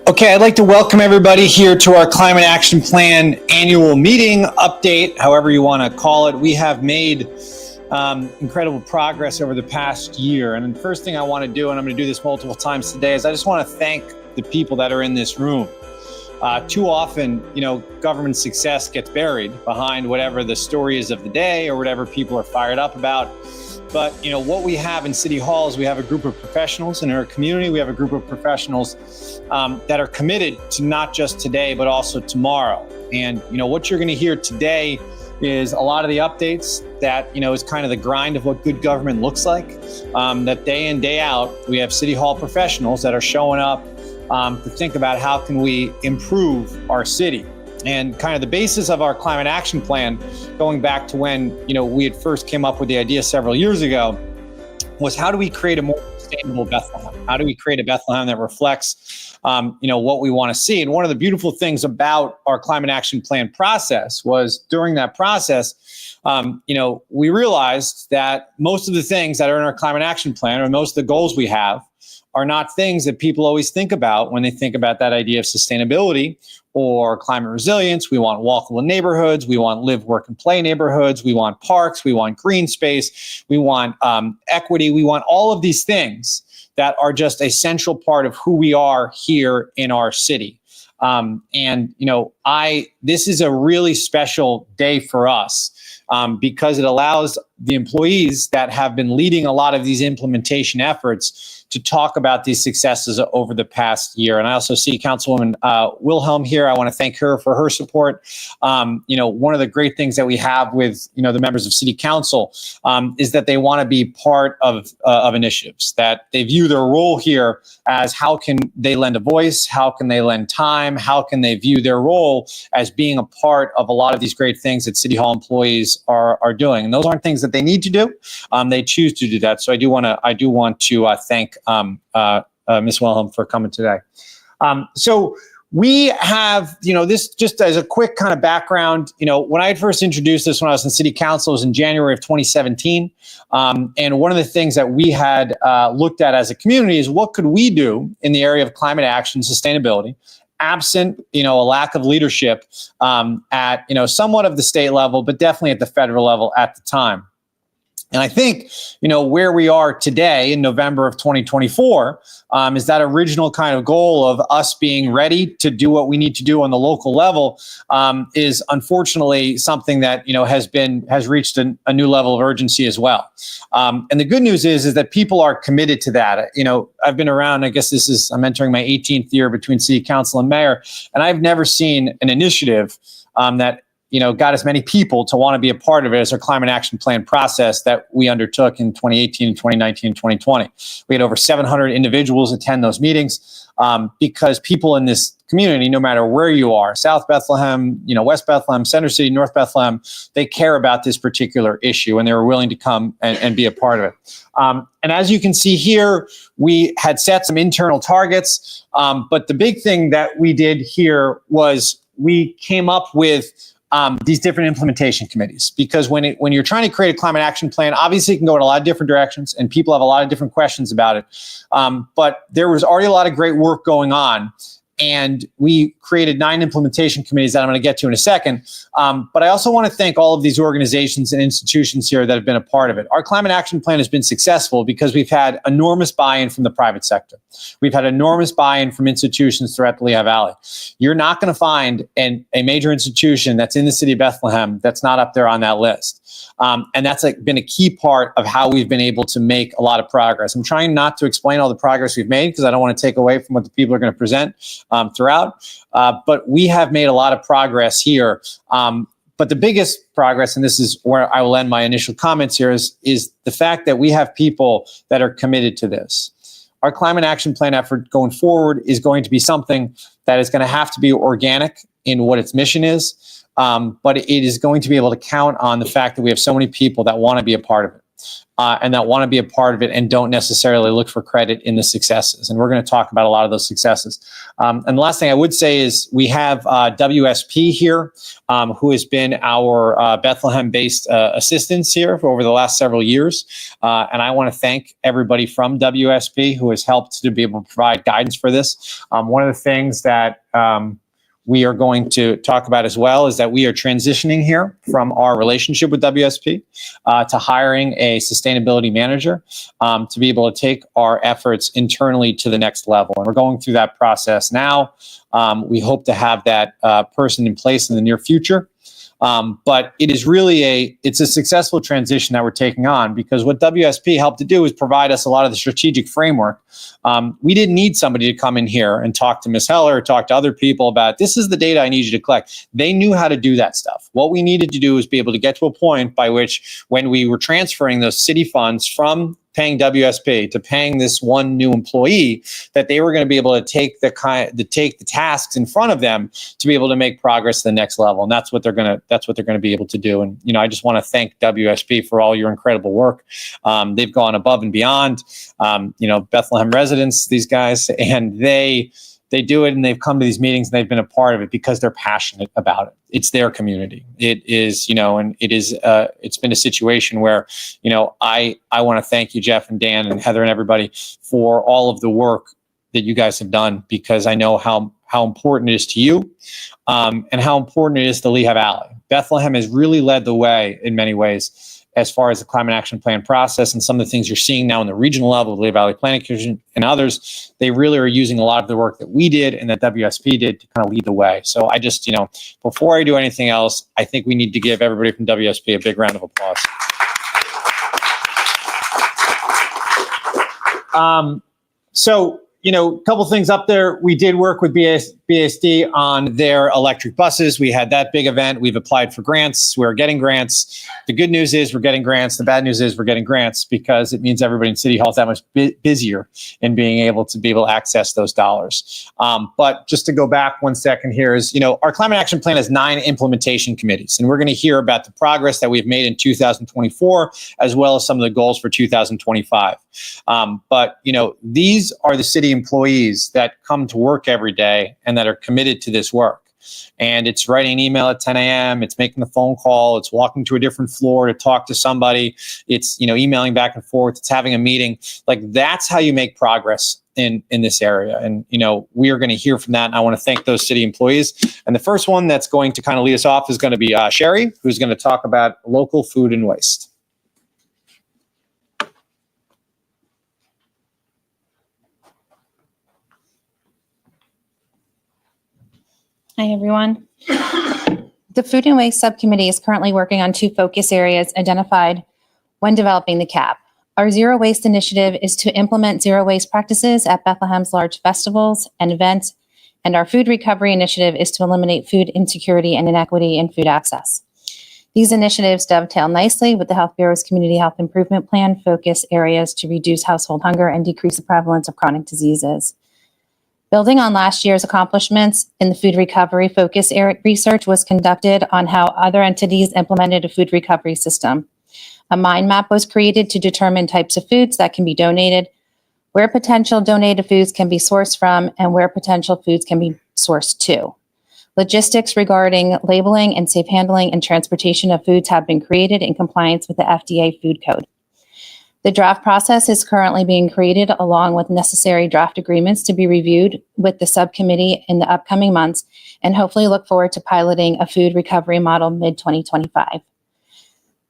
Okay, I'd like to welcome everybody here to our Climate Action Plan annual meeting update, however you want to call it. We have made incredible progress over the past year. And the first thing I want to do, and I'm going to do this multiple times today, is I just want to thank the people that are in this room. Too often, government success gets buried behind whatever the story is of the day or whatever people are fired up about. But, what we have in City Hall is we have a group of professionals in our community. We have a group of professionals that are committed to not just today, but also tomorrow. And, what you're going to hear today is a lot of the updates that, is kind of the grind of what good government looks like. That day in, day out, we have City Hall professionals that are showing up to think about how can we improve our city. And kind of the basis of our climate action plan, going back to when, we had first came up with the idea several years ago, was how do we create a more sustainable Bethlehem? How do we create a Bethlehem that reflects, what we want to see? And one of the beautiful things about our climate action plan process was during that process, we realized that most of the things that are in our climate action plan, or most of the goals we have, are not things that people always think about when they think about that idea of sustainability or climate resilience. We want walkable neighborhoods. We want live, work, and play neighborhoods. We want parks. We want green space. We want equity. We want all of these things that are just a central part of who we are here in our city. This is a really special day for us because it allows the employees that have been leading a lot of these implementation efforts to talk about these successes over the past year. And I also see Councilwoman Wilhelm here. I want to thank her for her support. One of the great things that we have with, the members of City Council is that they want to be part of initiatives, that they view their role here as how can they lend a voice, how can they lend time, how can they view their role as being a part of a lot of these great things that City Hall employees are doing. And those aren't things that they need to do. They choose to do that. So I do want to thank Ms. Wilhelm for coming today. So we have, this just as a quick kind of background, when I had first introduced this when I was in City Council, it was in January of 2017. And one of the things that we had looked at as a community is what could we do in the area of climate action, sustainability, absent, a lack of leadership at, somewhat of the state level, but definitely at the federal level at the time. And I think, where we are today in November of 2024 is that original kind of goal of us being ready to do what we need to do on the local level is unfortunately something that, has reached a new level of urgency as well. And the good news is that people are committed to that. I've been around, I guess I'm entering my 18th year between City Council and Mayor, and I've never seen an initiative that got as many people to want to be a part of it as our climate action plan process that we undertook in 2018 and 2019 and 2020. We had over 700 individuals attend those meetings because people in this community, no matter where you are, South Bethlehem, West Bethlehem, Center City, North Bethlehem, they care about this particular issue and they were willing to come and be a part of it. And as you can see here, we had set some internal targets, but the big thing that we did here was we came up with these different implementation committees, because when you're trying to create a climate action plan, obviously it can go in a lot of different directions and people have a lot of different questions about it. But there was already a lot of great work going on. And we created 9 implementation committees that I'm going to get to in a second. But I also want to thank all of these organizations and institutions here that have been a part of it. Our climate action plan has been successful because we've had enormous buy-in from the private sector. We've had enormous buy-in from institutions throughout the Lehigh Valley. You're not going to find a major institution that's in the city of Bethlehem that's not up there on that list. And that's been a key part of how we've been able to make a lot of progress. I'm trying not to explain all the progress we've made because I don't want to take away from what the people are going to present throughout. But we have made a lot of progress here. But the biggest progress, and this is where I will end my initial comments here, is the fact that we have people that are committed to this. Our climate action plan effort going forward is going to be something that is going to have to be organic in what its mission is. But it is going to be able to count on the fact that we have so many people that want to be a part of it. and that want to be a part of it and don't necessarily look for credit in the successes. And we're going to talk about a lot of those successes. And the last thing I would say is we have WSP here, who has been our Bethlehem-based assistants here for over the last several years. And I want to thank everybody from WSP who has helped to be able to provide guidance for this. One of the things that we are going to talk about as well is that we are transitioning here from our relationship with WSP to hiring a sustainability manager to be able to take our efforts internally to the next level. And we're going through that process now. We hope to have that person in place in the near future. But it is really it's a successful transition that we're taking on, because what WSP helped to do is provide us a lot of the strategic framework. We didn't need somebody to come in here and talk to Ms. Heller or talk to other people about, this is the data I need you to collect. They knew how to do that stuff. What we needed to do was be able to get to a point by which, when we were transferring those city funds from paying WSP to paying this one new employee, that they were going to be able to take the tasks in front of them to be able to make progress to the next level. And that's what they're going to be able to do. And, I just want to thank WSP for all your incredible work. They've gone above and beyond, Bethlehem residents, these guys, and they do it, and they've come to these meetings and they've been a part of it because they're passionate about it. It's their community. It is, and it is, it's been a situation where, I want to thank you, Jeff and Dan and Heather and everybody, for all of the work that you guys have done, because I know how important it is to you, and how important it is to Lehigh Valley. Bethlehem has really led the way in many ways as far as the climate action plan process, and some of the things you're seeing now in the regional level, Lehigh Valley Planning Commission and others. They really are using a lot of the work that we did and that WSP did to kind of lead the way. So I just, before I do anything else, I think we need to give everybody from WSP a big round of applause. So, a couple things up there. We did work with BSD on their electric buses. We had that big event. We've applied for grants. We're getting grants. The good news is we're getting grants. The bad news is we're getting grants because it means everybody in City Hall is that much busier in being able to access those dollars. But just to go back 1 second here is, our climate action plan has 9 implementation committees, and we're going to hear about the progress that we've made in 2024, as well as some of the goals for 2025. But, these are the city employees that come to work every day and that are committed to this work. And it's writing an email at 10 a.m. It's making a phone call. It's walking to a different floor to talk to somebody. It's, emailing back and forth. It's having a meeting. That's how you make progress in this area. And, we are going to hear from that. And I want to thank those city employees. And the first one that's going to kind of lead us off is going to be Sherry, who's going to talk about local food and waste. Hi, everyone. The Food and Waste Subcommittee is currently working on 2 focus areas identified when developing the CAP. Our Zero Waste Initiative is to implement zero waste practices at Bethlehem's large festivals and events, and our Food Recovery Initiative is to eliminate food insecurity and inequity in food access. These initiatives dovetail nicely with the Health Bureau's Community Health Improvement Plan focus areas to reduce household hunger and decrease the prevalence of chronic diseases. Building on last year's accomplishments in the food recovery focus area, research was conducted on how other entities implemented a food recovery system. A mind map was created to determine types of foods that can be donated, where potential donated foods can be sourced from, and where potential foods can be sourced to. Logistics regarding labeling and safe handling and transportation of foods have been created in compliance with the FDA Food Code. The draft process is currently being created along with necessary draft agreements to be reviewed with the subcommittee in the upcoming months, and hopefully look forward to piloting a food recovery model mid-2025.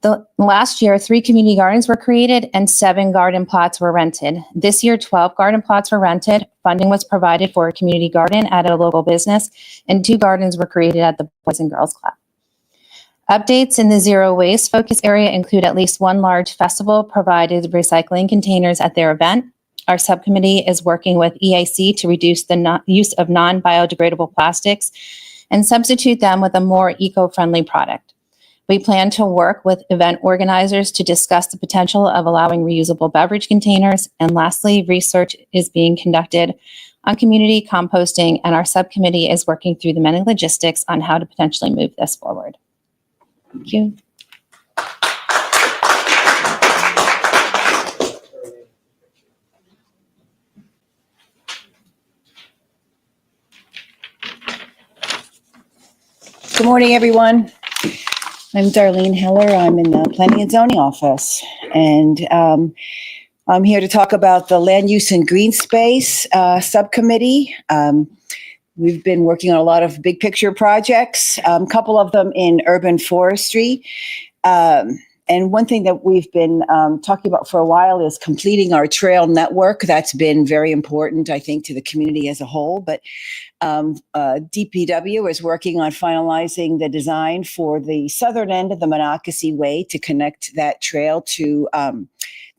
The last year, 3 community gardens were created and 7 garden plots were rented. This year, 12 garden plots were rented. Funding was provided for a community garden at a local business, and 2 gardens were created at the Boys and Girls Club. Updates in the zero waste focus area include at least 1 large festival provided recycling containers at their event. Our subcommittee is working with EIC to reduce the use of non-biodegradable plastics and substitute them with a more eco-friendly product. We plan to work with event organizers to discuss the potential of allowing reusable beverage containers. And lastly, research is being conducted on community composting, and our subcommittee is working through the many logistics on how to potentially move this forward. Thank you. Good morning, everyone. I'm Darlene Heller. I'm in the Planning and Zoning Office, and I'm here to talk about the Land Use and Green Space Subcommittee. We've been working on a lot of big picture projects, a couple of them in urban forestry. And one thing that we've been talking about for a while is completing our trail network. That's been very important, I think, to the community as a whole. But DPW is working on finalizing the design for the southern end of the Monocacy Way to connect that trail to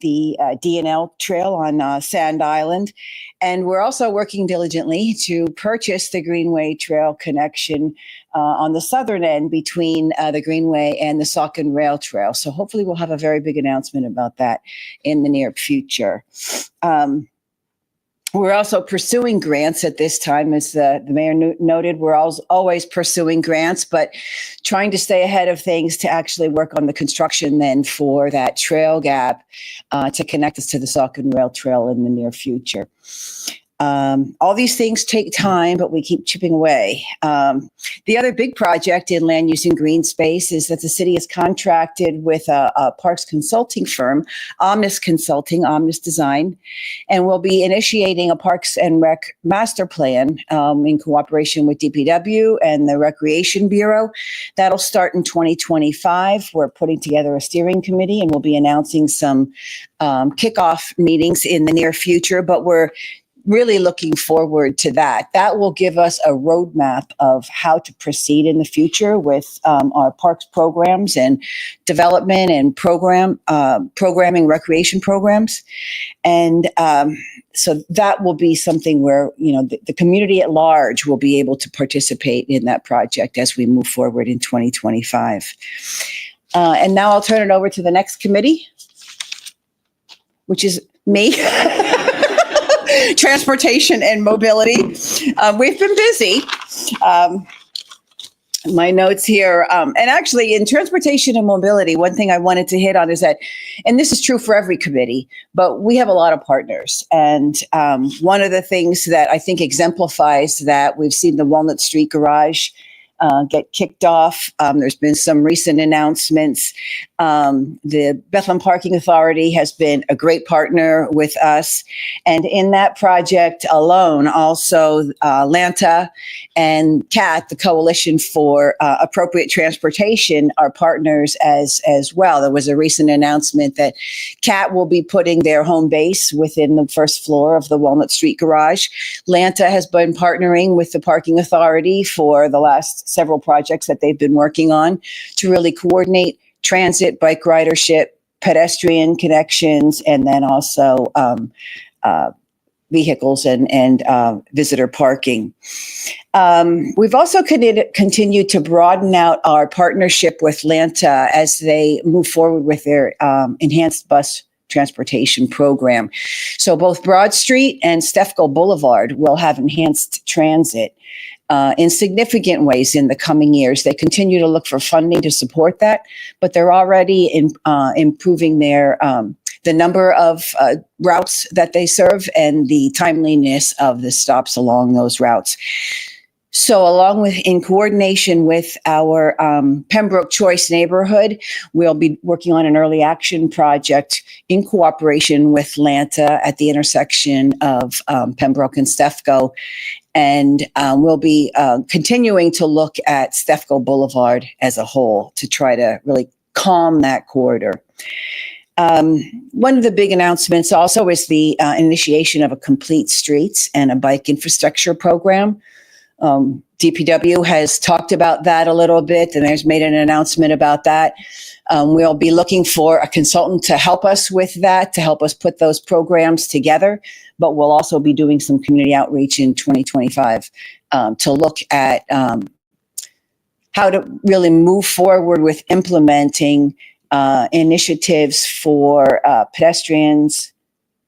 the D&L Trail on Sand Island. And we're also working diligently to purchase the Greenway Trail connection on the southern end between the Greenway and the Saucon Rail Trail. So hopefully we'll have a very big announcement about that in the near future. We're also pursuing grants at this time, as the mayor noted. We're always pursuing grants, but trying to stay ahead of things to actually work on the construction then for that trail gap to connect us to the Saucon Rail Trail in the near future. All these things take time, but we keep chipping away. The other big project in land use and green space is that the city has contracted with a parks consulting firm, Omnis Consulting, Omnis Design, and we'll be initiating a Parks and Rec master plan in cooperation with DPW and the Recreation Bureau. That'll start in 2025. We're putting together a steering committee, and we'll be announcing some kickoff meetings in the near future, but we're really looking forward to that. That will give us a roadmap of how to proceed in the future with our parks programs and development and programming recreation programs. And so that will be something where, you know, the community at large will be able to participate in that project as we move forward in 2025. And now I'll turn it over to the next committee, which is me. Transportation and mobility. We've been busy. My notes here, and actually in transportation and mobility, one thing I wanted to hit on is that, and this is true for every committee, but we have a lot of partners. And one of the things that I think exemplifies that, we've seen the Walnut Street Garage get kicked off. There's been some recent announcements. The Bethlehem Parking Authority has been a great partner with us. And in that project alone, also Lanta and CAT, the Coalition for Appropriate Transportation, are partners as well. There was a recent announcement that CAT will be putting their home base within the first floor of the Walnut Street Garage. Lanta has been partnering with the Parking Authority for the last several projects that they've been working on to really coordinate transit, bike ridership, pedestrian connections, and then also vehicles and visitor parking. We've also continued to broaden out our partnership with Lanta as they move forward with their enhanced bus transportation program. So both Broad Street and Stefko Boulevard will have enhanced transit in significant ways in the coming years. They continue to look for funding to support that, but they're already improving their the number of routes that they serve and the timeliness of the stops along those routes. So along with, in coordination with our Pembroke Choice neighborhood, we'll be working on an early action project in cooperation with Lanta at the intersection of Pembroke and Stefko. And we'll be continuing to look at Stefko Boulevard as a whole to try to really calm that corridor. One of the big announcements also is the initiation of a complete streets and a bike infrastructure program. DPW has talked about that a little bit, and there's made an announcement about that. We'll be looking for a consultant to help us with that, to help us put those programs together, but we'll also be doing some community outreach in 2025 to look at how to really move forward with implementing initiatives for pedestrians,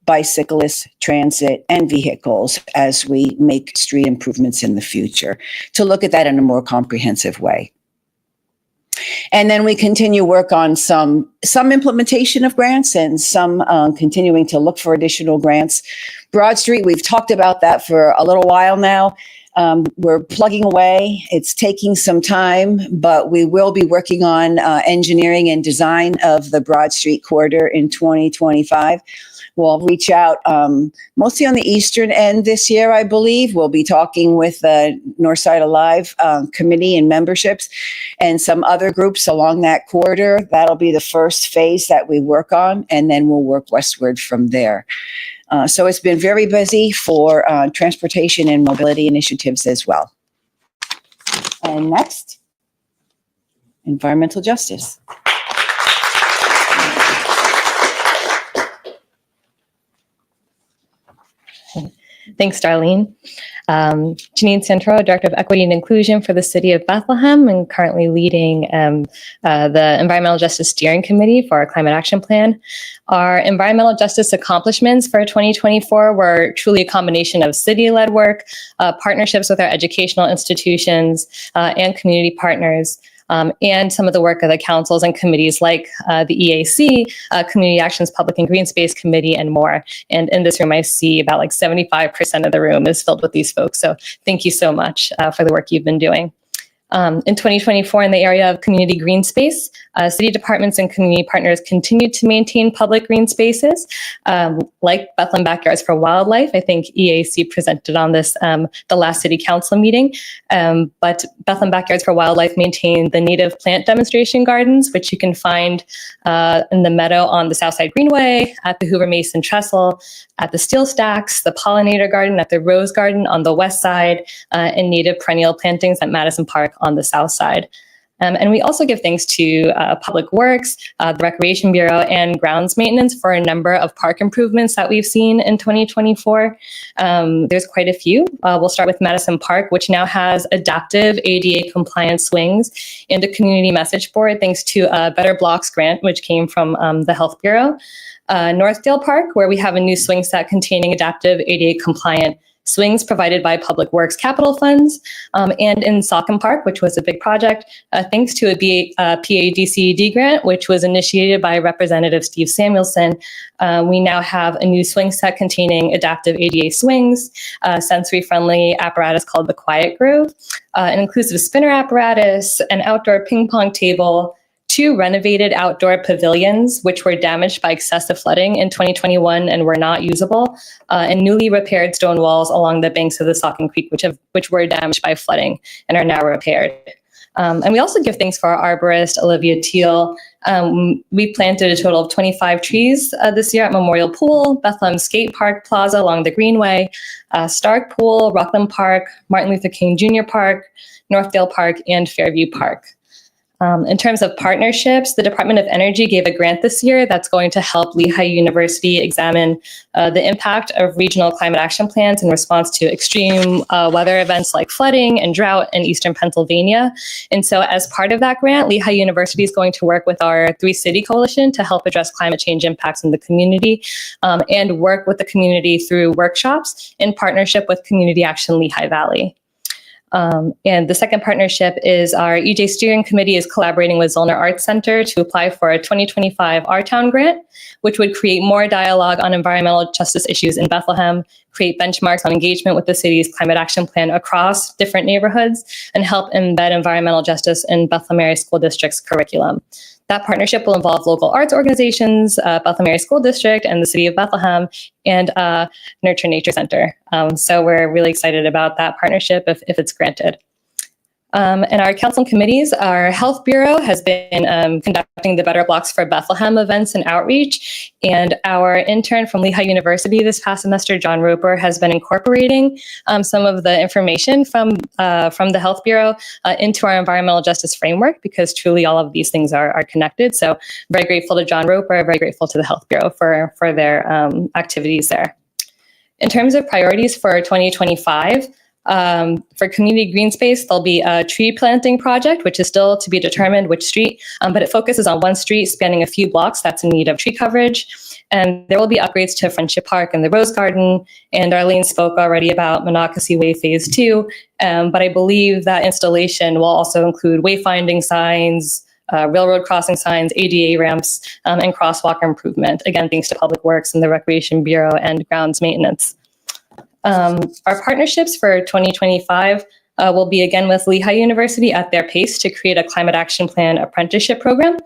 bicyclists, transit, and vehicles as we make street improvements in the future, to look at that in a more comprehensive way. And then we continue work on some implementation of grants and some continuing to look for additional grants. Broad Street, we've talked about that for a little while now. We're plugging away. It's taking some time, but we will be working on engineering and design of the Broad Street corridor in 2025. We'll reach out mostly on the eastern end this year, I believe. We'll be talking with the Northside Alive committee and memberships and some other groups along that corridor. That'll be the first phase that we work on, and then we'll work westward from there. So it's been very busy for transportation and mobility initiatives as well. And next, environmental justice. Thanks, Darlene. Janine Santoro, Director of Equity and Inclusion for the City of Bethlehem, and currently leading the Environmental Justice Steering Committee for our Climate Action Plan. Our environmental justice accomplishments for 2024 were truly a combination of city-led work, partnerships with our educational institutions, and community partners. And some of the work of the councils and committees like the EAC, Community Actions Public and Green Space Committee, and more. And in this room, I see about like 75% of the room is filled with these folks. So thank you so much for the work you've been doing. In 2024, in the area of community green space, city departments and community partners continued to maintain public green spaces, like Bethlehem Backyards for Wildlife. I think EAC presented on this the last city council meeting, but Bethlehem Backyards for Wildlife maintained the native plant demonstration gardens, which you can find in the meadow on the Southside Greenway, at the Hoover Mason Trestle, at the Steel Stacks, the Pollinator Garden, at the Rose Garden on the west side, and native perennial plantings at Madison Park on the south side. And we also give thanks to Public Works, the Recreation Bureau, and grounds maintenance for a number of park improvements that we've seen in 2024. There's quite a few. We'll start with Madison Park, which now has adaptive ADA compliant swings and a community message board thanks to a Better Blocks grant, which came from the Health Bureau. Northdale Park, where we have a new swing set containing adaptive ADA compliant swings provided by Public Works capital funds, and in Saucon Park, which was a big project, thanks to a PADCD grant, which was initiated by Representative Steve Samuelson. We now have a new swing set containing adaptive ADA swings, sensory-friendly apparatus called the Quiet Grove, an inclusive spinner apparatus, an outdoor ping pong table, 2 renovated outdoor pavilions, which were damaged by excessive flooding in 2021 and were not usable, and newly repaired stone walls along the banks of the Saucon Creek, which were damaged by flooding and are now repaired. And we also give thanks for our arborist, Olivia Teal. We planted a total of 25 trees this year at Memorial Pool, Bethlehem Skate Park Plaza along the Greenway, Stark Pool, Rockland Park, Martin Luther King Jr. Park, Northdale Park, and Fairview Park. In terms of partnerships, the Department of Energy gave a grant this year that's going to help Lehigh University examine the impact of regional climate action plans in response to extreme weather events like flooding and drought in eastern Pennsylvania. And so as part of that grant, Lehigh University is going to work with our 3-city coalition to help address climate change impacts in the community, and work with the community through workshops in partnership with Community Action Lehigh Valley. And the second partnership is our EJ Steering Committee is collaborating with Zollner Arts Center to apply for a 2025 Our Town grant, which would create more dialogue on environmental justice issues in Bethlehem, create benchmarks on engagement with the city's climate action plan across different neighborhoods, and help embed environmental justice in Bethlehem Area School District's curriculum. That partnership will involve local arts organizations, Bethlehem Area School District, and the City of Bethlehem, and Nurture Nature Center. So we're really excited about that partnership if it's granted. And our council and committees, our Health Bureau has been conducting the Better Blocks for Bethlehem events and outreach. And our intern from Lehigh University this past semester, John Roper, has been incorporating some of the information from the Health Bureau into our environmental justice framework, because truly all of these things are connected. So very grateful to John Roper, very grateful to the Health Bureau for their activities there. In terms of priorities for 2025, for community green space, there'll be a tree planting project, which is still to be determined which street, but it focuses on one street spanning a few blocks that's in need of tree coverage. And there will be upgrades to Friendship Park and the Rose Garden. And Arlene spoke already about Monocacy Way Phase 2, but I believe that installation will also include wayfinding signs, railroad crossing signs, ADA ramps, and crosswalk improvement. Again, thanks to Public Works and the Recreation Bureau and grounds maintenance. Our partnerships for 2025 will be again with Lehigh University at their pace to create a climate action plan apprenticeship program.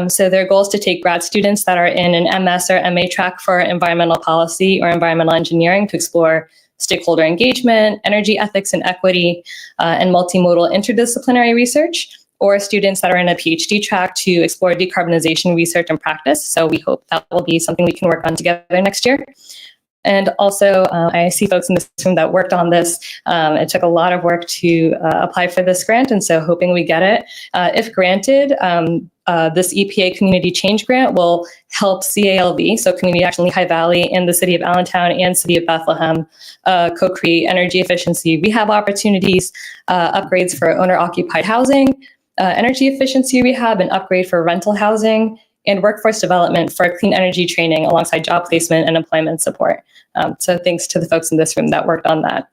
So their goal is to take grad students that are in an MS or MA track for environmental policy or environmental engineering to explore stakeholder engagement, energy ethics and equity, and multimodal interdisciplinary research, or students that are in a PhD track to explore decarbonization research and practice. So we hope that will be something we can work on together next year. And also, I see folks in this room that worked on this. It took a lot of work to apply for this grant, and so hoping we get it. If granted, this EPA Community Change Grant will help CALV, so Community Action Lehigh Valley, and the City of Allentown and City of Bethlehem co-create energy efficiency rehab opportunities, upgrades for owner-occupied housing, energy efficiency rehab and upgrade for rental housing, and workforce development for clean energy training alongside job placement and employment support. So thanks to the folks in this room that worked on that.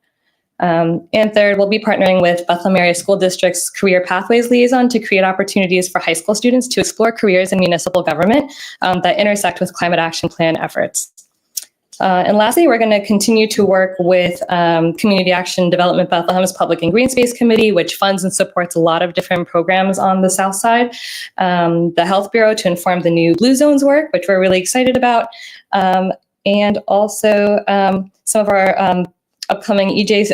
And third, we'll be partnering with Bethlehem Area School District's Career Pathways Liaison to create opportunities for high school students to explore careers in municipal government that intersect with climate action plan efforts. And lastly, we're going to continue to work with Community Action Development Bethlehem's Public and Green Space Committee, which funds and supports a lot of different programs on the South Side. The Health Bureau to inform the new Blue Zones work, which we're really excited about. And also some of our upcoming EJ's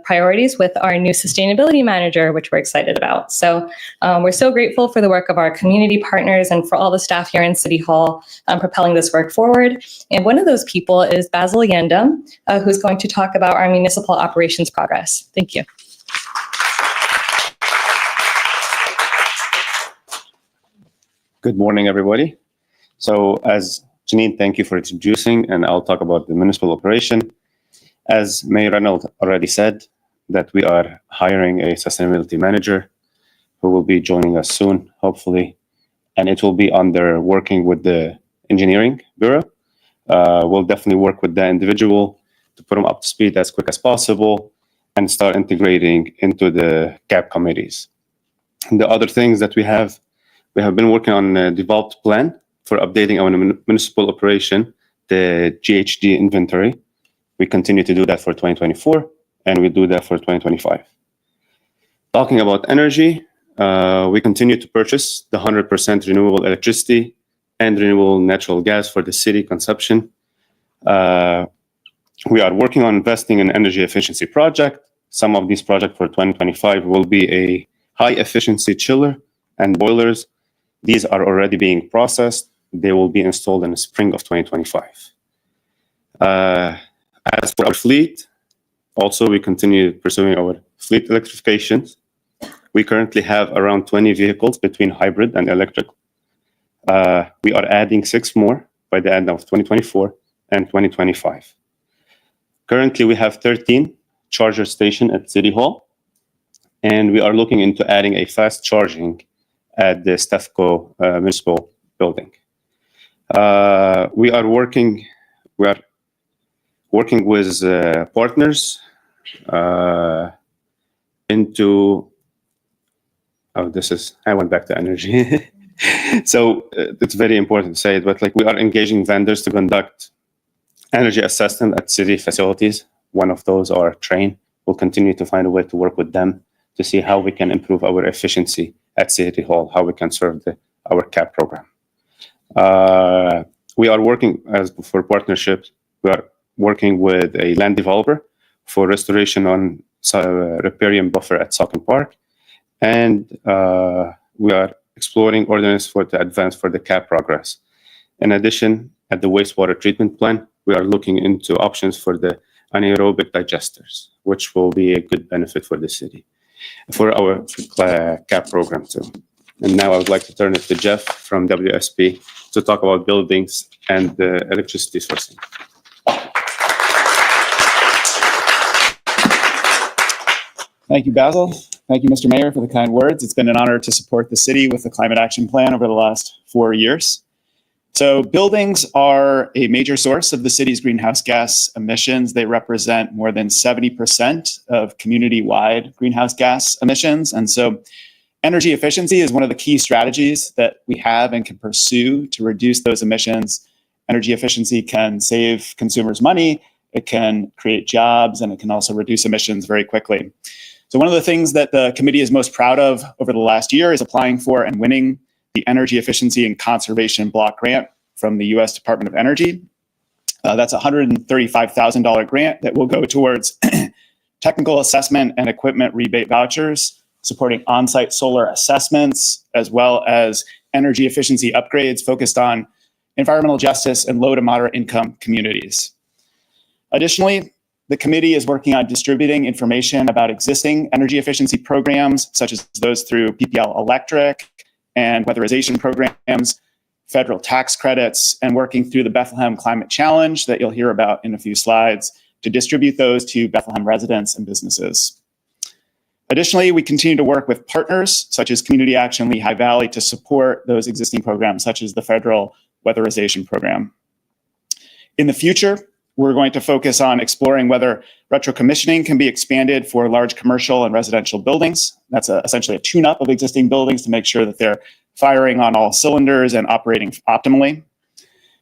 priorities with our new sustainability manager, which we're excited about. So we're so grateful for the work of our community partners and for all the staff here in City Hall propelling this work forward. And one of those people is Basil Yandum, who's going to talk about our municipal operations progress. Thank you. Good morning, everybody. So as Janine, thank you for introducing, and I'll talk about the municipal operation. As Mayor Reynolds already said, that we are hiring a sustainability manager who will be joining us soon, hopefully, and it will be under working with the engineering bureau. We'll definitely work with the individual to put them up to speed as quick as possible and start integrating into the CAP committees. And the other things that we have been working on a developed plan for updating our municipal operation, the GHG inventory. We continue to do that for 2024, and we do that for 2025. Talking about energy, we continue to purchase the 100% renewable electricity and renewable natural gas for the city consumption. We are working on investing in energy efficiency project. Some of these projects for 2025 will be a high efficiency chiller and boilers. These are already being processed. They will be installed in the spring of 2025. As for our fleet, also we continue pursuing our fleet electrification. We currently have around 20 vehicles between hybrid and electric. We are adding 6 more by the end of 2024 and 2025. Currently, we have 13 charger stations at City Hall, and we are looking into adding a fast charging at the Stefco municipal building. We are working with partners into, I went back to energy. So it's very important to say it, but like we are engaging vendors to conduct energy assessment at city facilities. One of those are Train. We'll continue to find a way to work with them to see how we can improve our efficiency at City Hall, how we can serve our CAP program. We are working for partnerships. We are working with a land developer for restoration on riparian buffer at Saucon Park. And we are exploring ordinance for the advance for the CAP progress. In addition, at the wastewater treatment plant, we are looking into options for the anaerobic digesters, which will be a good benefit for the city, for our CAP program too. And now I would like to turn it to Jeff from WSP to talk about buildings and the electricity sourcing. Thank you, Basil. Thank you, Mr. Mayor, for the kind words. It's been an honor to support the city with the Climate Action Plan over the last 4 years. So buildings are a major source of the city's greenhouse gas emissions. They represent more than 70% of community-wide greenhouse gas emissions. And so energy efficiency is one of the key strategies that we have and can pursue to reduce those emissions. Energy efficiency can save consumers money it can create jobs, and it can also reduce emissions very quickly. So one of the things that the committee is most proud of over the last year is applying for and winning the Energy Efficiency and Conservation Block Grant from the U.S. Department of Energy. That's a $135,000 grant that will go towards technical assessment and equipment rebate vouchers, supporting on-site solar assessments, as well as energy efficiency upgrades focused on environmental justice and low to moderate income communities. Additionally, the committee is working on distributing information about existing energy efficiency programs, such as those through PPL Electric and weatherization programs, federal tax credits, and working through the Bethlehem Climate Challenge that you'll hear about in a few slides to distribute those to Bethlehem residents and businesses. Additionally, we continue to work with partners such as Community Action Lehigh Valley to support those existing programs, such as the federal weatherization program. In the future, we're going to focus on exploring whether retrocommissioning can be expanded for large commercial and residential buildings. That's essentially a tune-up of existing buildings to make sure that they're firing on all cylinders and operating optimally.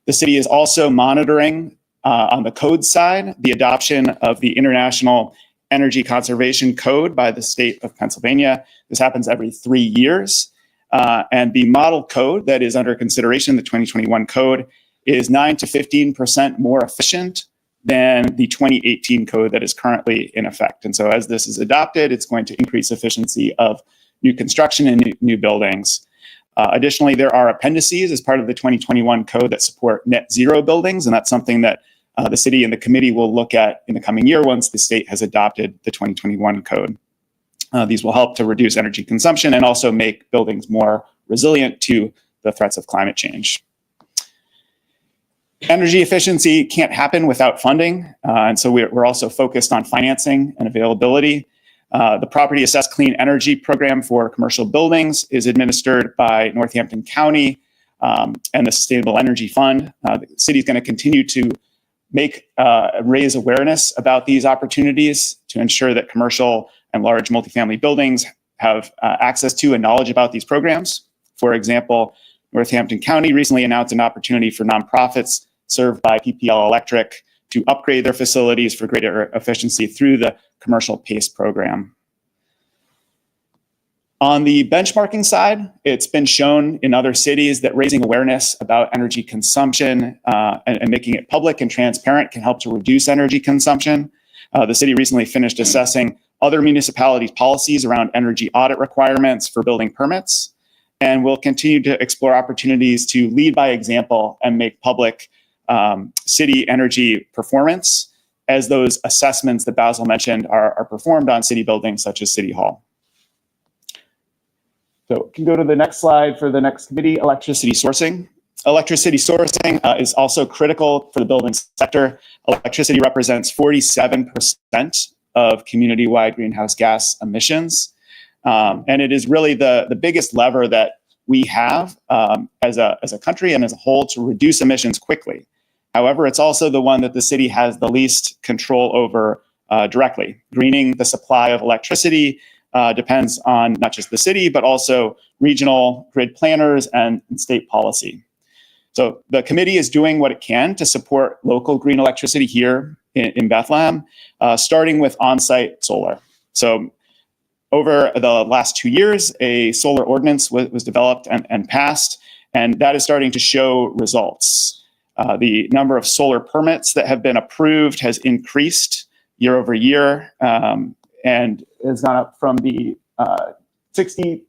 The city is also monitoring on the code side the adoption of the International Energy Conservation Code by the state of Pennsylvania. This happens every 3 years. And the model code that is under consideration, the 2021 code, is 9 to 15% more efficient than the 2018 code that is currently in effect. And so as this is adopted, it's going to increase efficiency of new construction and new buildings. Additionally, there are appendices as part of the 2021 code that support net zero buildings, and that's something that the city and the committee will look at in the coming year once the state has adopted the 2021 code. These will help to reduce energy consumption and also make buildings more resilient to the threats of climate change. Energy efficiency can't happen without funding, and so we're also focused on financing and availability. The Property Assessed Clean Energy Program for commercial buildings is administered by Northampton County and the Sustainable Energy Fund. The city is going to continue to raise awareness about these opportunities to ensure that commercial and large multifamily buildings have access to and knowledge about these programs. For example, Northampton County recently announced an opportunity for nonprofits served by PPL Electric to upgrade their facilities for greater efficiency through the Commercial PACE program. On the benchmarking side, it's been shown in other cities that raising awareness about energy consumption and making it public and transparent can help to reduce energy consumption. The city recently finished assessing other municipalities' policies around energy audit requirements for building permits, and will continue to explore opportunities to lead by example and make public city energy performance as those assessments that Basil mentioned are performed on city buildings such as City Hall. So we can go to the next slide for the next committee, electricity sourcing. Electricity sourcing is also critical for the building sector. Electricity represents 47% of community-wide greenhouse gas emissions. And it is really the biggest lever that we have as a country and as a whole to reduce emissions quickly. However, it's also the one that the city has the least control over directly. Greening the supply of electricity depends on not just the city, but also regional grid planners and state policy. So the committee is doing what it can to support local green electricity here in Bethlehem, starting with on-site solar. So over the last 2 years, a solar ordinance was developed and passed, and that is starting to show results. The number of solar permits that have been approved has increased year over year and has gone up from the 60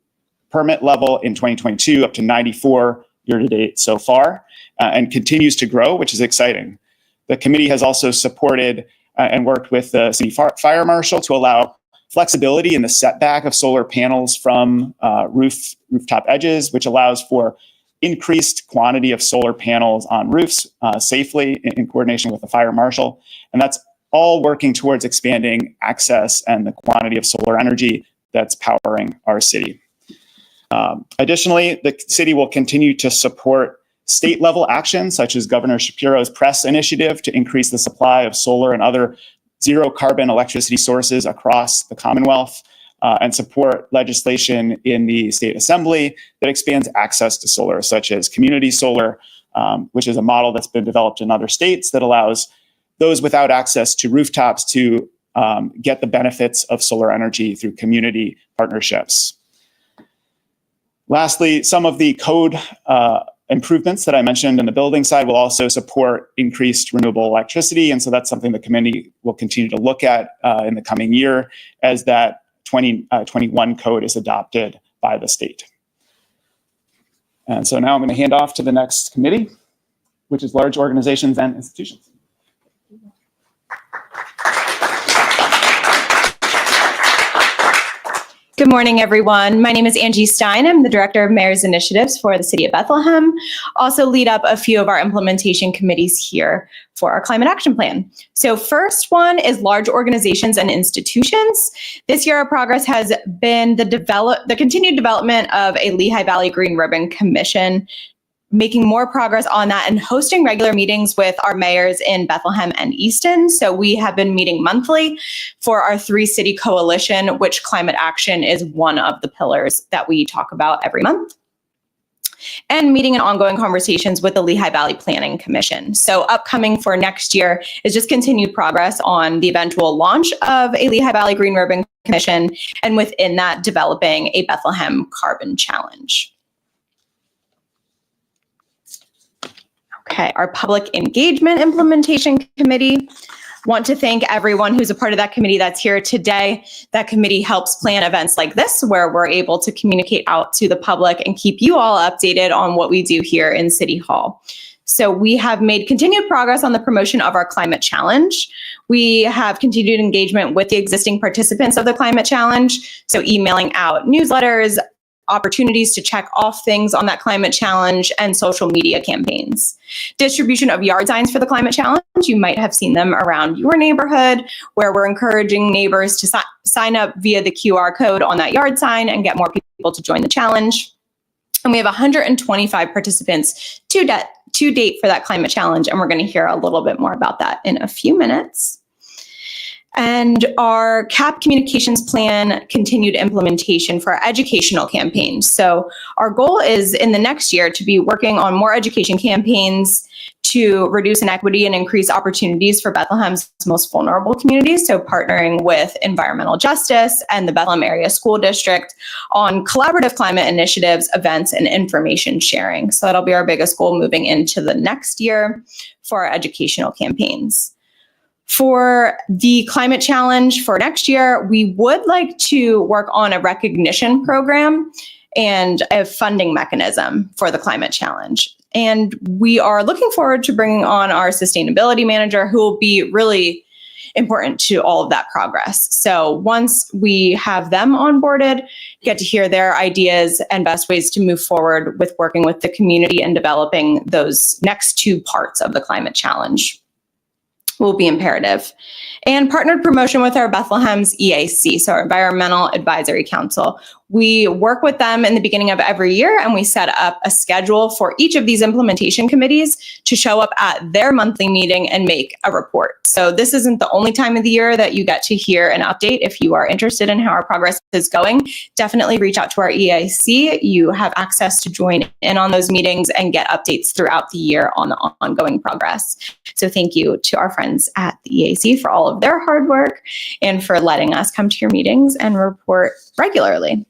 permit level in 2022 up to 94 year to date so far, and continues to grow, which is exciting. The committee has also supported and worked with the city fire marshal to allow flexibility in the setback of solar panels from rooftop edges, which allows for increased quantity of solar panels on roofs safely in coordination with the fire marshal. And that's all working towards expanding access and the quantity of solar energy that's powering our city. Additionally, the city will continue to support state level actions such as Governor Shapiro's press initiative to increase the supply of solar and other zero carbon electricity sources across the Commonwealth, and support legislation in the state assembly that expands access to solar, such as community solar, which is a model that's been developed in other states that allows those without access to rooftops to get the benefits of solar energy through community partnerships. Lastly, some of the code improvements that I mentioned in the building side will also support increased renewable electricity. And so that's something the committee will continue to look at in the coming year as that 2021 code is adopted by the state. And so now I'm going to hand off to the next committee, which is large organizations and institutions. Good morning, everyone. My name is Angie Stein. I'm the Director of Mayor's Initiatives for the City of Bethlehem. Also lead up a few of our implementation committees here for our Climate Action Plan. So first one is large organizations and institutions. This year, our progress has been the continued development of a Lehigh Valley Green Ribbon Commission, making more progress on that and hosting regular meetings with our mayors in Bethlehem and Easton. So we have been meeting monthly for our 3-city coalition, which climate action is one of the pillars that we talk about every month. And meeting and ongoing conversations with the Lehigh Valley Planning Commission. So upcoming for next year is just continued progress on the eventual launch of a Lehigh Valley Green Ribbon Commission, and within that, developing a Bethlehem Carbon Challenge. Okay, our Public Engagement Implementation Committee. Want to thank everyone who's a part of that committee that's here today. That committee helps plan events like this, where we're able to communicate out to the public and keep you all updated on what we do here in City Hall. So we have made continued progress on the promotion of our Climate Challenge. We have continued engagement with the existing participants of the Climate Challenge. So emailing out newsletters, opportunities to check off things on that Climate Challenge, and social media campaigns. Distribution of yard signs for the Climate Challenge. You might have seen them around your neighborhood, where we're encouraging neighbors to sign up via the QR code on that yard sign and get more people to join the challenge. And we have 125 participants to date for that Climate Challenge, and we're going to hear a little bit more about that in a few minutes. And our CAP communications plan continued implementation for our educational campaigns. So our goal is in the next year to be working on more education campaigns to reduce inequity and increase opportunities for Bethlehem's most vulnerable communities. So partnering with environmental justice and the Bethlehem Area School District on collaborative climate initiatives, events, and information sharing. So that'll be our biggest goal moving into the next year for our educational campaigns. For the Climate Challenge for next year, we would like to work on a recognition program and a funding mechanism for the Climate Challenge. And we are looking forward to bringing on our sustainability manager, who will be really important to all of that progress. So once we have them onboarded, get to hear their ideas and best ways to move forward with working with the community and developing those next 2 parts of the Climate Challenge will be imperative. And partnered promotion with our Bethlehem's EAC, so our Environmental Advisory Council. We work with them in the beginning of every year, and we set up a schedule for each of these implementation committees to show up at their monthly meeting and make a report. So this isn't the only time of the year that you get to hear an update. If you are interested in how our progress is going, definitely reach out to our EAC. You have access to join in on those meetings and get updates throughout the year on the ongoing progress. So thank you to our friends at the EAC for all of their hard work and for letting us come to your meetings and report regularly.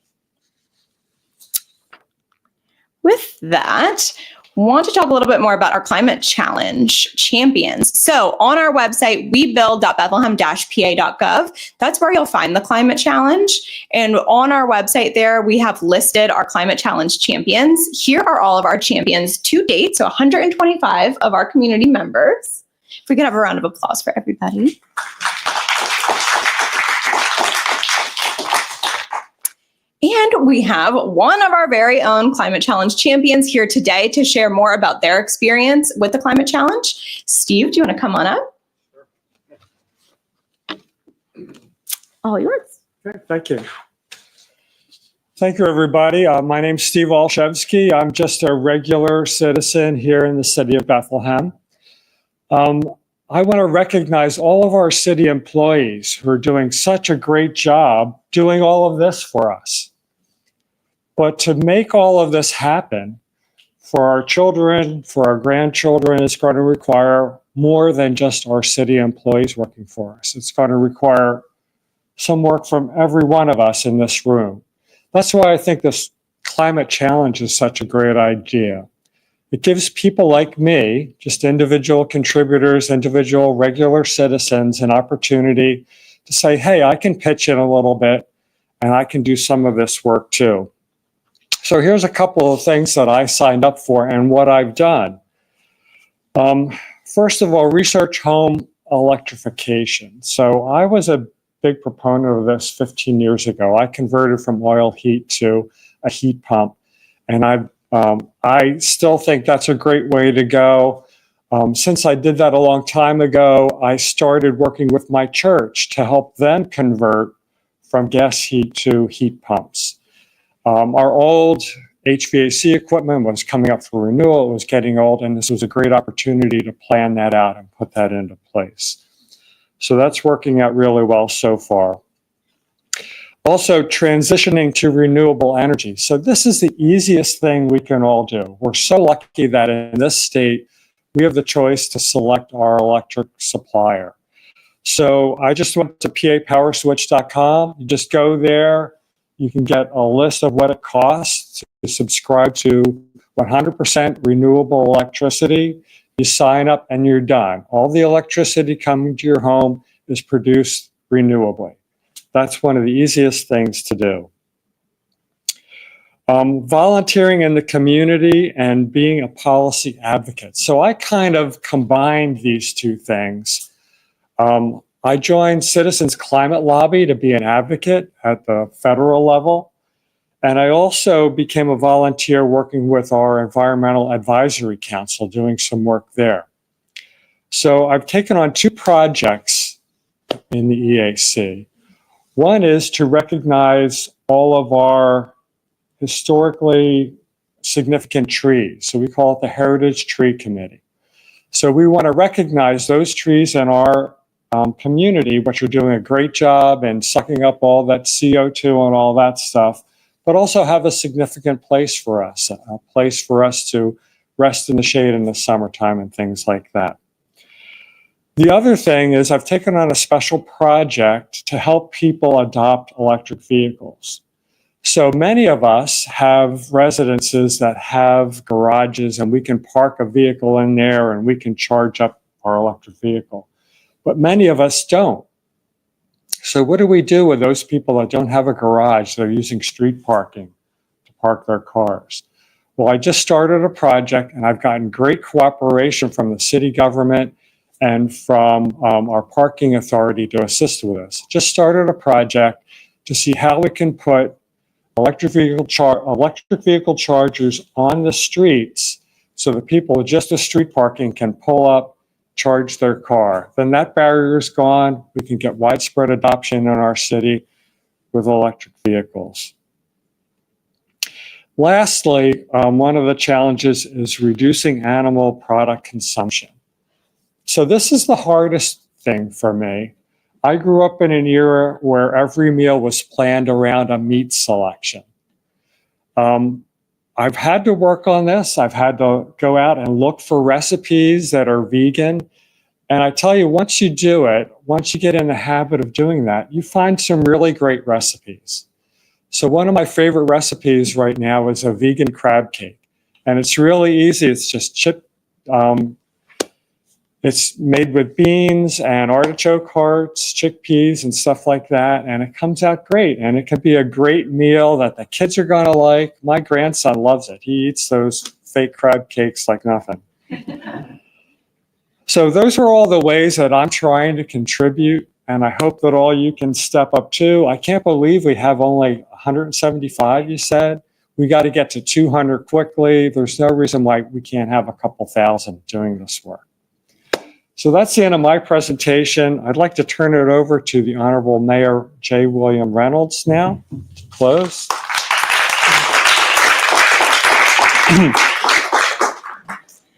With that, want to talk a little bit more about our Climate Challenge champions. So on our website, webuild.bethlehem-pa.gov. That's where you'll find the Climate Challenge. And on our website there, we have listed our Climate Challenge champions. Here are all of our champions to date, so 125 of our community members. If we could have a round of applause for everybody. And we have one of our very own Climate Challenge champions here today to share more about their experience with the Climate Challenge. Steve, do you want to come on up? All yours. Okay, thank you. Thank you, everybody. My name's Steve Olszewski. I'm just a regular citizen here in the city of Bethlehem. I want to recognize all of our city employees who are doing such a great job doing all of this for us. But to make all of this happen for our children, for our grandchildren, is going to require more than just our city employees working for us. It's going to require some work from every one of us in this room. That's why I think this climate challenge is such a great idea. It gives people like me, just individual contributors, individual regular citizens, an opportunity to say, hey, I can pitch in a little bit and I can do some of this work too. So here's a couple of things that I signed up for and what I've done. First of all, research home electrification. So I was a big proponent of this 15 years ago. I converted from oil heat to a heat pump, and I still think that's a great way to go. Since I did that a long time ago, I started working with my church to help them convert from gas heat to heat pumps. Our old HVAC equipment was coming up for renewal. It was getting old, and this was a great opportunity to plan that out and put that into place. So that's working out really well so far. Also, transitioning to renewable energy. So this is the easiest thing we can all do. We're so lucky that in this state, we have the choice to select our electric supplier. So I just went to papowerswitch.com. You just go there. You can get a list of what it costs to subscribe to 100% renewable electricity. You sign up and you're done. All the electricity coming to your home is produced renewably. That's one of the easiest things to do. Volunteering in the community and being a policy advocate. So I kind of combined these two things. I joined Citizens Climate Lobby to be an advocate at the federal level. And I also became a volunteer working with our Environmental Advisory Council, doing some work there. So I've taken on two projects in the EAC. One is to recognize all of our historically significant trees. So we call it the Heritage Tree Committee. So we want to recognize those trees in our community, which are doing a great job and sucking up all that CO2 and all that stuff, but also have a significant place for us, a place for us to rest in the shade in the summertime and things like that. The other thing is I've taken on a special project to help people adopt electric vehicles. So many of us have residences that have garages, and we can park a vehicle in there and we can charge up our electric vehicle. But many of us don't. So what do we do with those people that don't have a garage? They're using street parking to park their cars. Well, I just started a project, and I've gotten great cooperation from the city government and from our parking authority to assist with this. Just started a project to see how we can put electric vehicle chargers on the streets so that people with just a street parking can pull up, charge their car. Then that barrier is gone. We can get widespread adoption in our city with electric vehicles. Lastly, one of the challenges is reducing animal product consumption. So this is the hardest thing for me. I grew up in an era where every meal was planned around a meat selection. I've had to work on this. I've had to go out and look for recipes that are vegan. And I tell you, once you do it, once you get in the habit of doing that, you find some really great recipes. So one of my favorite recipes right now is a vegan crab cake. And it's really easy. It's just it's made with beans and artichoke hearts, chickpeas, and stuff like that. And it comes out great. And it can be a great meal that the kids are going to like. My grandson loves it. He eats those fake crab cakes like nothing. So those are all the ways that I'm trying to contribute. And I hope that all you can step up too. I can't believe we have only 175, you said. We got to get to 200 quickly. There's no reason why we can't have a couple thousand doing this work. So that's the end of my presentation. I'd like to turn it over to the Honorable Mayor J. William Reynolds now to close.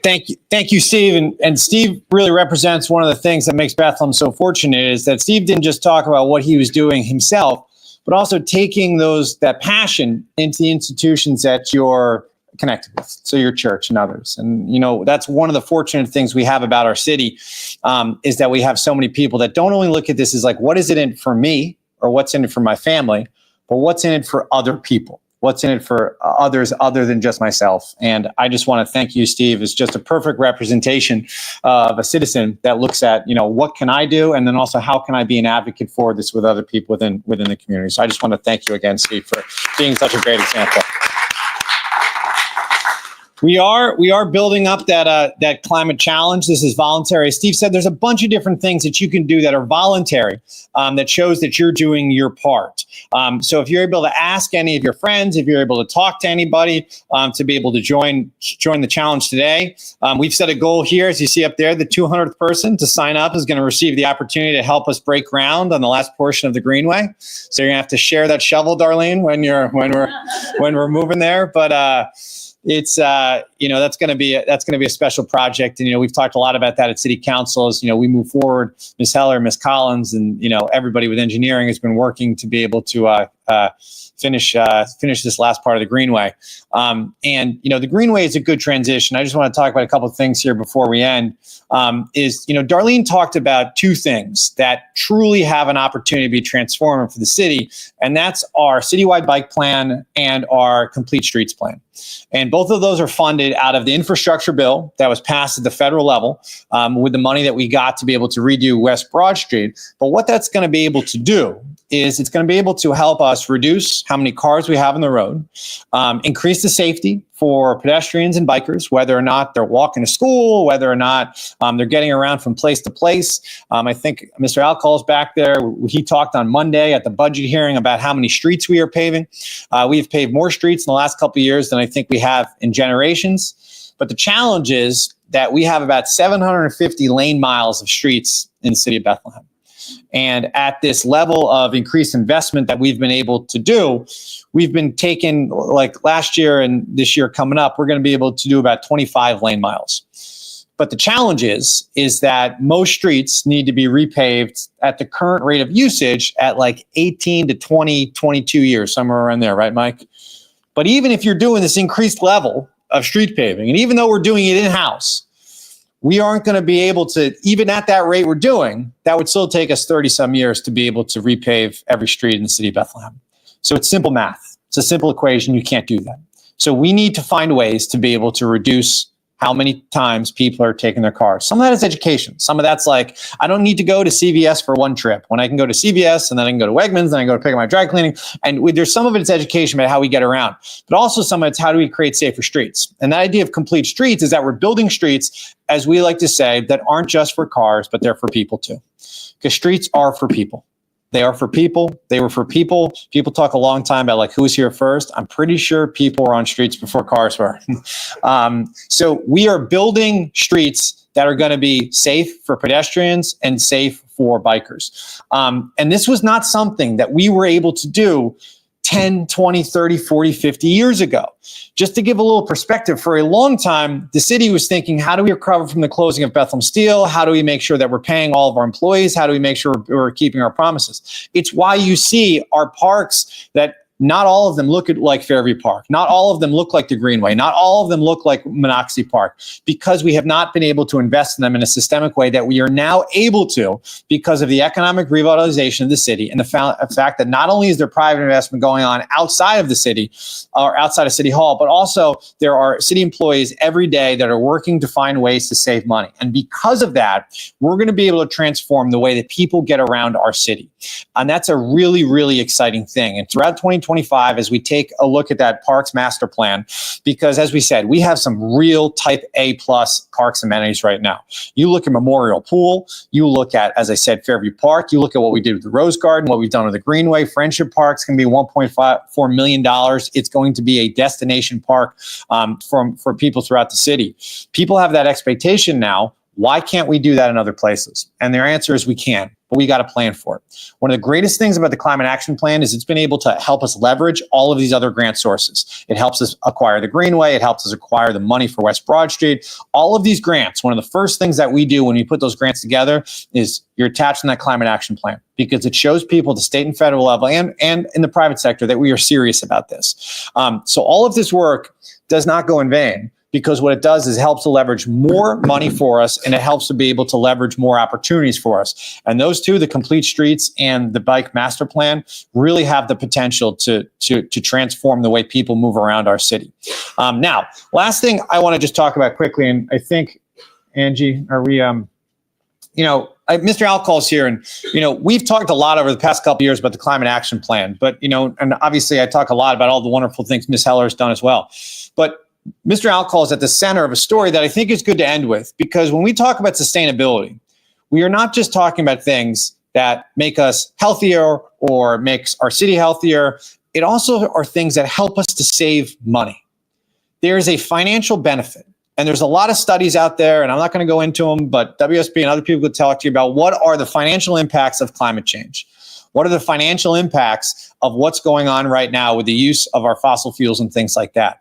Thank you, Steve. And Steve really represents one of the things that makes Bethlehem so fortunate is that Steve didn't just talk about what he was doing himself, but also taking that passion into the institutions that you're connected with. So your church and others. And, you know, that's one of the fortunate things we have about our city, is that we have so many people that don't only look at this as like, what is it in for me or what's in it for my family, but what's in it for other people? What's in it for others other than just myself? And I just want to thank you, Steve. It's just a perfect representation of a citizen that looks at, you know, what can I do? And then also, how can I be an advocate for this with other people within the community? So I just want to thank you again, Steve, for being such a great example. We are building up that climate challenge. This is voluntary. As Steve said, there's a bunch of different things that you can do that are voluntary, that shows that you're doing your part. So if you're able to ask any of your friends, if you're able to talk to anybody, to be able to join the challenge today, we've set a goal here, as you see up there. The 200th person to sign up is going to receive the opportunity to help us break ground on the last portion of the Greenway. So you're gonna have to share that shovel, Darlene, when we're moving there. But it's you know, that's going to be a special project. And, you know, we've talked a lot about that at City Council. As, you know, we move forward, Ms. Heller, Ms. Collins, and, you know, everybody with engineering has been working to be able to finish this last part of the Greenway. And, you know, the Greenway is a good transition. I just want to talk about a couple of things here before we end. Is, you know, Darlene talked about two things that truly have an opportunity to be transformative for the city, and that's our citywide bike plan and our complete streets plan. And both of those are funded out of the infrastructure bill that was passed at the federal level, with the money that we got to be able to redo West Broad Street. But what that's going to be able to do is it's going to be able to help us reduce how many cars we have on the road, increase the safety for pedestrians and bikers, whether or not they're walking to school, whether or not they're getting around from place to place. I think Mr. Alcohol's back there. He talked on Monday at the budget hearing about how many streets we are paving. We've paved more streets in the last couple of years than I think we have in generations. But the challenge is that we have about 750 lane miles of streets in the city of Bethlehem. And at this level of increased investment that we've been able to do, we've been taking, like last year and this year coming up, we're going to be able to do about 25 lane miles. But the challenge is that most streets need to be repaved at the current rate of usage at like 18 to 20, 22 years, somewhere around there, right, Mike? But even if you're doing this increased level of street paving, and even though we're doing it in-house, we aren't going to be able to, even at that rate we're doing, that would still take us 30 some years to be able to repave every street in the city of Bethlehem. So it's simple math. It's a simple equation. You can't do that. So we need to find ways to be able to reduce how many times people are taking their cars. Some of that is education. Some of that's like, I don't need to go to CVS for one trip when I can go to CVS and then I can go to Wegmans, then I can go to pick up my dry cleaning. And there's some of it's education about how we get around, but also some of it's how do we create safer streets? And that idea of complete streets is that we're building streets, as we like to say, that aren't just for cars, but they're for people too. Because streets are for people. They are for people. They were for people. People talk a long time about like who's here first. I'm pretty sure people were on streets before cars were. So we are building streets that are going to be safe for pedestrians and safe for bikers. And this was not something that we were able to do 10, 20, 30, 40, 50 years ago. Just to give a little perspective, for a long time, the city was thinking, how do we recover from the closing of Bethlehem Steel? How do we make sure that we're paying all of our employees? How do we make sure we're keeping our promises? It's why you see our parks that not all of them look like Fairview Park. Not all of them look like the Greenway. Not all of them look like Monocacy Park, because we have not been able to invest in them in a systemic way that we are now able to because of the economic revitalization of the city and the fact that not only is there private investment going on outside of the city or outside of City Hall, but also there are city employees every day that are working to find ways to save money. And because of that, we're going to be able to transform the way that people get around our city. And that's a really, really exciting thing. And throughout 2025, as we take a look at that Parks Master Plan, because as we said, we have some real type A plus parks amenities right now. You look at Memorial Pool, you look at, as I said, Fairview Park, you look at what we did with the Rose Garden, what we've done with the Greenway. Friendship Park's going to be $1.4 million. It's going to be a destination park for people throughout the city. People have that expectation now. Why can't we do that in other places? And their answer is we can. but we got to plan for it. One of the greatest things about the Climate Action Plan is it's been able to help us leverage all of these other grant sources. It helps us acquire the Greenway. It helps us acquire the money for West Broad Street. All of these grants, one of the first things that we do when we put those grants together is you're attached in that Climate Action Plan, because it shows people at the state and federal level and in the private sector that we are serious about this. So all of this work does not go in vain, because what it does is helps to leverage more money for us, and it helps to be able to leverage more opportunities for us. And those two, the Complete Streets and the Bike Master Plan, really have the potential to transform the way people move around our city. Now, last thing I want to just talk about quickly, and I think, Angie, are we, Mr. Alcohol's here, and, we've talked a lot over the past couple of years about the Climate Action Plan, but, and obviously I talk a lot about all the wonderful things Ms. Heller has done as well. But Mr. Alcohol is at the center of a story that I think is good to end with, because when we talk about sustainability, we are not just talking about things that make us healthier or makes our city healthier. It also are things that help us to save money. There is a financial benefit, and there's a lot of studies out there, and I'm not going to go into them, but WSB and other people could talk to you about what are the financial impacts of climate change. What are the financial impacts of what's going on right now with the use of our fossil fuels and things like that?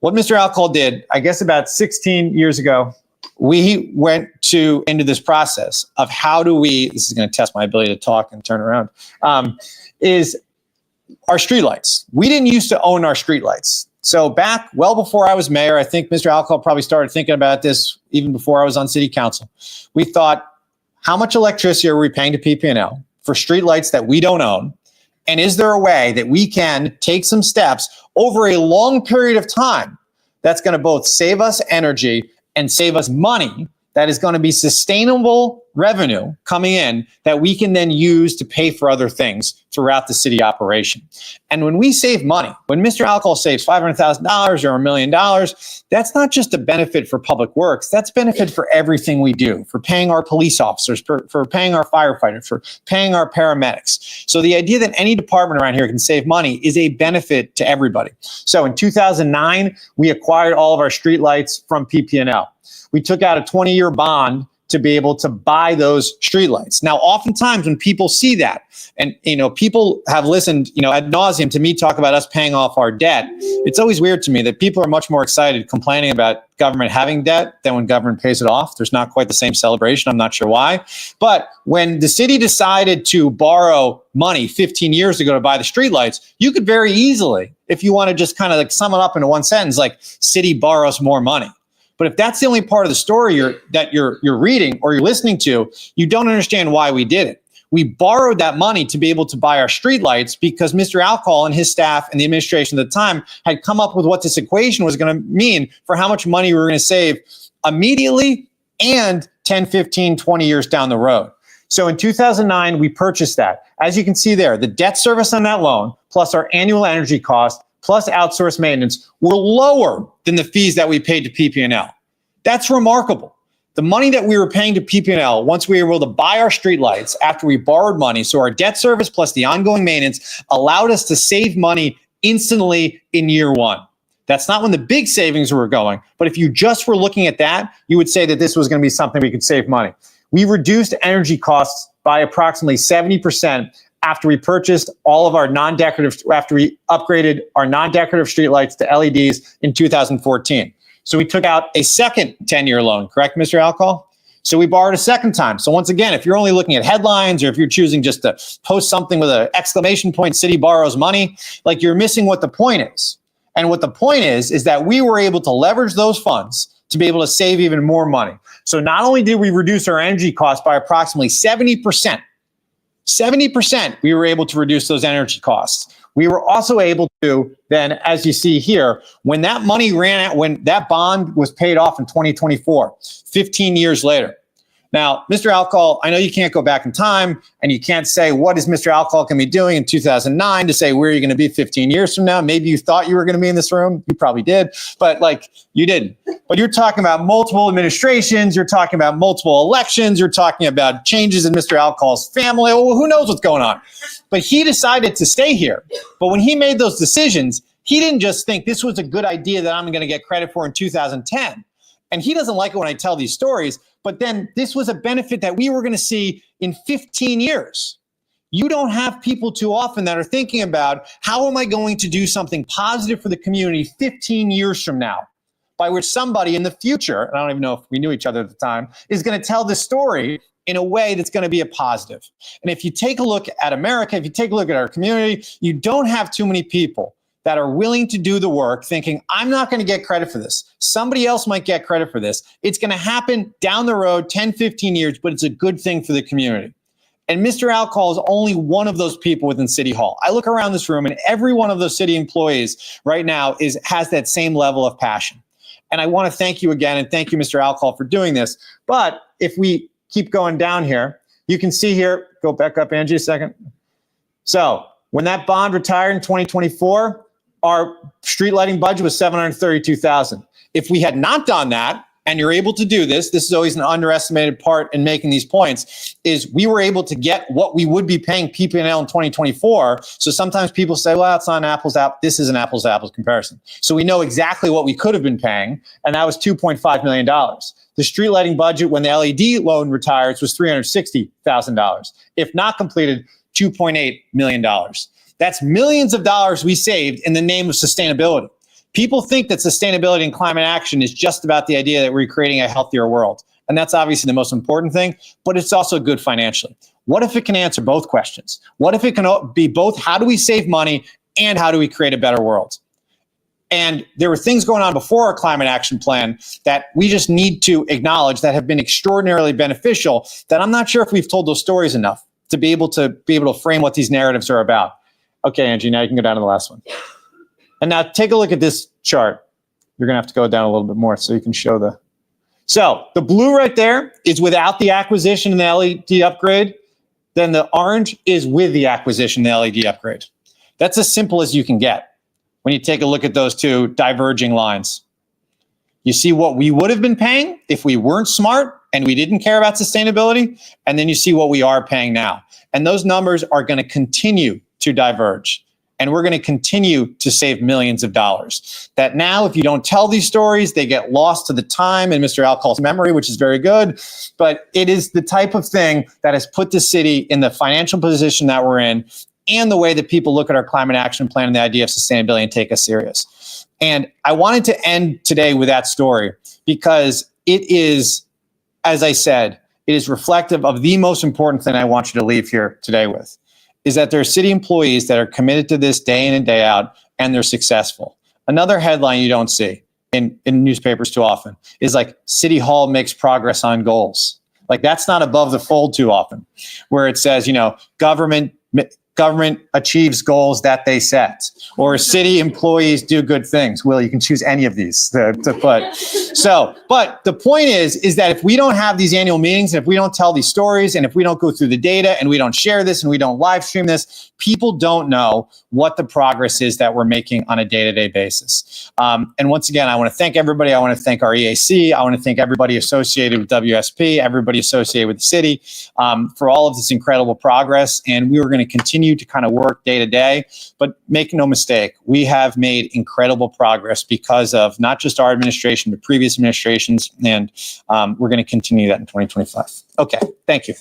What Mr. Alcohol did, I guess about 16 years ago, we went into this process of how do we, this is going to test my ability to talk and turn around, is our streetlights. We didn't used to own our streetlights. So back well before I was mayor, I think Mr. Alcohol probably started thinking about this even before I was on city council. We thought, how much electricity are we paying to PP&L for streetlights that we don't own? And is there a way that we can take some steps over a long period of time that's going to both save us energy and save us money, that is going to be sustainable revenue coming in that we can then use to pay for other things throughout the city operation? And when we save money, when Mr. Alcohol saves $500,000 or $1 million, that's not just a benefit for public works, that's benefit for everything we do, for paying our police officers, for paying our firefighters, for paying our paramedics. So the idea that any department around here can save money is a benefit to everybody. So in 2009, we acquired all of our streetlights from PP&L. We took out a 20-year bond to be able to buy those streetlights. Now, oftentimes when people see that, and people have listened, ad nauseum to me talk about us paying off our debt, it's always weird to me that people are much more excited complaining about government having debt than when government pays it off. There's not quite the same celebration. I'm not sure why. But when the city decided to borrow money 15 years ago to buy the streetlights, you could very easily, if you want to just kind of like sum it up into one sentence, like city borrows more money. But if that's the only part of the story that you're reading or you're listening to, you don't understand why we did it. We borrowed that money to be able to buy our streetlights because Mr. Alcohol and his staff and the administration at the time had come up with what this equation was going to mean for how much money we were going to save immediately and 10, 15, 20 years down the road. So in 2009, we purchased that. As you can see there, the debt service on that loan plus our annual energy cost plus outsourced maintenance were lower than the fees that we paid to PP&L. That's remarkable. The money that we were paying to PP&L, once we were able to buy our streetlights after we borrowed money, so our debt service plus the ongoing maintenance allowed us to save money instantly in year one. That's not when the big savings were going, but if you just were looking at that, you would say that this was going to be something we could save money. We reduced energy costs by approximately 70% after we purchased all of our after we upgraded our non-decorative streetlights to LEDs in 2014. So we took out a second 10-year loan, correct, Mr. Alcohol? So we borrowed a second time. So once again, if you're only looking at headlines or if you're choosing just to post something with an exclamation point, city borrows money, like you're missing what the point is. And what the point is that we were able to leverage those funds to be able to save even more money. So not only did we reduce our energy costs by approximately 70%, we were able to reduce those energy costs. We were also able to then, as you see here, when that money ran out, when that bond was paid off in 2024, 15 years later. Now, Mr. Alcohol, I know you can't go back in time and you can't say, what is Mr. Alcohol going to be doing in 2009 to say, where are you going to be 15 years from now? Maybe you thought you were going to be in this room. You probably did, but you didn't. But you're talking about multiple administrations. You're talking about multiple elections. You're talking about changes in Mr. Alcohol's family. Well, who knows what's going on? But he decided to stay here. But when he made those decisions, he didn't just think this was a good idea that I'm going to get credit for in 2010. And he doesn't like it when I tell these stories, but then this was a benefit that we were going to see in 15 years. You don't have people too often that are thinking about, how am I going to do something positive for the community 15 years from now, by which somebody in the future, and I don't even know if we knew each other at the time, is going to tell the story in a way that's going to be a positive. And if you take a look at America, if you take a look at our community, you don't have too many people that are willing to do the work thinking, I'm not going to get credit for this. Somebody else might get credit for this. It's going to happen down the road, 10, 15 years, but it's a good thing for the community. And Mr. Alcohol is only one of those people within City Hall. I look around this room and every one of those city employees right now has that same level of passion. And I want to thank you again, and thank you, Mr. Alcohol, for doing this. But if we keep going down here, you can see here, go back up, Angie, a second. So when that bond retired in 2024, our street lighting budget was $732,000. If we had not done that, and you're able to do this is always an underestimated part in making these points, is we were able to get what we would be paying PP&L in 2024. So sometimes people say, well, it's not an apples to apples. This is an apples to apples comparison. So we know exactly what we could have been paying, and that was $2.5 million. The street lighting budget when the LED loan retires was $360,000. If not completed, $2.8 million. That's millions of dollars we saved in the name of sustainability. People think that sustainability and climate action is just about the idea that we're creating a healthier world. And that's obviously the most important thing, but it's also good financially. What if it can answer both questions? What if it can be both, how do we save money and how do we create a better world? And there were things going on before our climate action plan that we just need to acknowledge that have been extraordinarily beneficial, that I'm not sure if we've told those stories enough to be able to frame what these narratives are about. Okay, Angie, now you can go down to the last one. And now take a look at this chart. You're going to have to go down a little bit more so you can show the... So the blue right there is without the acquisition and the LED upgrade. Then the orange is with the acquisition and the LED upgrade. That's as simple as you can get when you take a look at those two diverging lines. You see what we would have been paying if we weren't smart and we didn't care about sustainability. And then you see what we are paying now. And those numbers are going to continue to diverge. And we're going to continue to save millions of dollars. That now, if you don't tell these stories, they get lost to the time in Mr. Alcohol's memory, which is very good. But it is the type of thing that has put the city in the financial position that we're in, and the way that people look at our climate action plan and the idea of sustainability and take us serious. And I wanted to end today with that story because it is, as I said, it is reflective of the most important thing I want you to leave here today with. Is that there are city employees that are committed to this day in and day out, and they're successful. Another headline you don't see in newspapers too often is like, City Hall makes progress on goals. Like, that's not above the fold too often, where it says, government achieves goals that they set, or city employees do good things. Will, you can choose any of these to put. So, but the point is that if we don't have these annual meetings, and if we don't tell these stories, and if we don't go through the data, and we don't share this, and we don't live stream this, people don't know what the progress is that we're making on a day-to-day basis. And once again, I want to thank everybody. I want to thank our EAC. I want to thank everybody associated with WSP, everybody associated with the city, for all of this incredible progress. And we are going to continue to kind of work day to day, but make no mistake, we have made incredible progress because of not just our administration, but previous administrations. And we're going to continue that in 2025. Okay, thank you.